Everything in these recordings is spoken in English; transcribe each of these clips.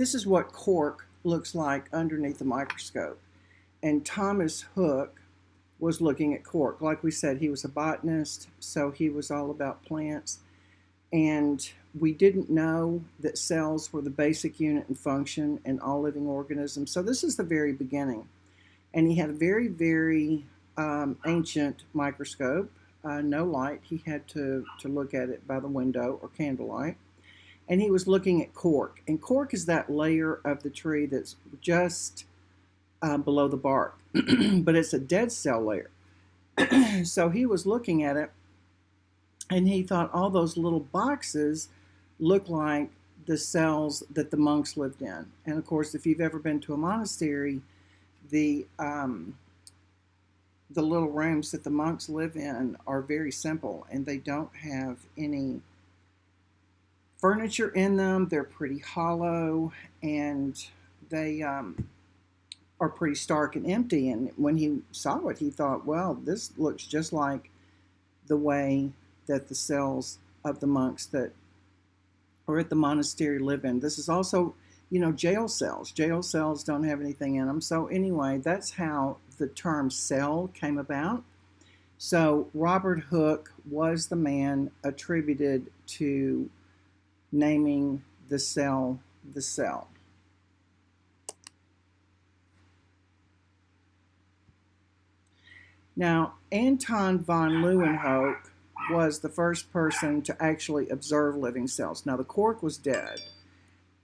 This is what cork looks like underneath the microscope. And Thomas Hook was looking at cork. Like we said, he was a botanist, so he was all about plants. And we didn't know that cells were the basic unit and function in all living organisms. So this is the very beginning. And he had a very, very ancient microscope, no light. He had to look at it by the window or candlelight. And he was looking at cork. And cork is that layer of the tree that's just below the bark, but it's a dead cell layer. So he was looking at it, and he thought all those little boxes look like the cells that the monks lived in. And of course, if you've ever been to a monastery, the little rooms that the monks live in are very simple, and they don't have any furniture in them. They're pretty hollow, and they are pretty stark and empty. And when he saw it, he thought, well, this looks just like the way that the cells of the monks that are at the monastery live in. This is also, jail cells. Jail cells don't have anything in them. So anyway, that's how the term cell came about. So Robert Hooke was the man attributed to naming the cell the cell. Now, Anton von Luenhoven was the first person to actually observe living cells. Now, the cork was dead,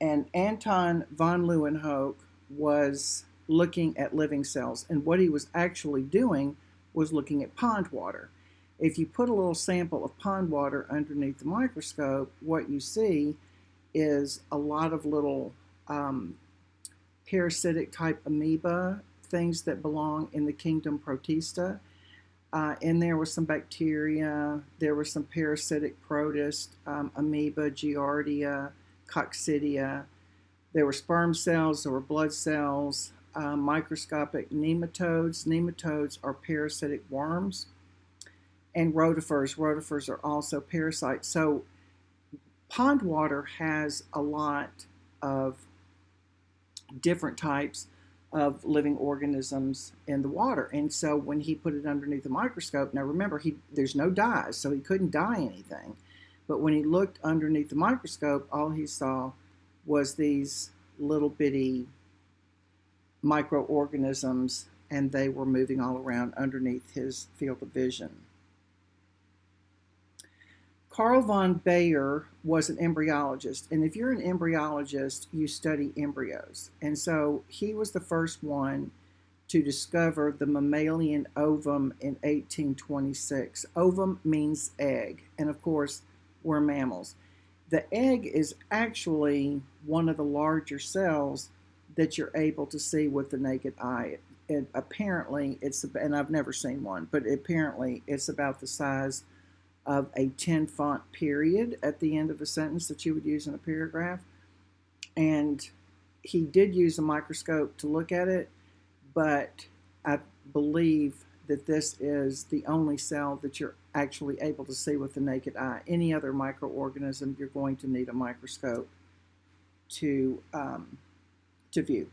and Anton von Luenhoven was looking at living cells, and what he was actually doing was looking at pond water. If you put a little sample of pond water underneath the microscope, what you see is a lot of little parasitic type amoeba, things that belong in the kingdom Protista. And there was some bacteria, there was some parasitic protist, amoeba, giardia, coccidia. There were sperm cells, there were blood cells, microscopic nematodes. Nematodes are parasitic worms. And rotifers. Rotifers are also parasites. So pond water has a lot of different types of living organisms in the water. And so when he put it underneath the microscope, now remember, there's no dyes, so he couldn't dye anything. But when he looked underneath the microscope, all he saw was these little bitty microorganisms, and they were moving all around underneath his field of vision. Carl von Baer was an embryologist, and if you're an embryologist, you study embryos. And so he was the first one to discover the mammalian ovum in 1826. Ovum means egg, and of course, we're mammals. The egg is actually one of the larger cells that you're able to see with the naked eye. And apparently, and I've never seen one, but apparently it's about the size of a 10 font period at the end of a sentence that you would use in a paragraph. And he did use a microscope to look at it, but I believe that this is the only cell that you're actually able to see with the naked eye. Any other microorganism, you're going to need a microscope to view.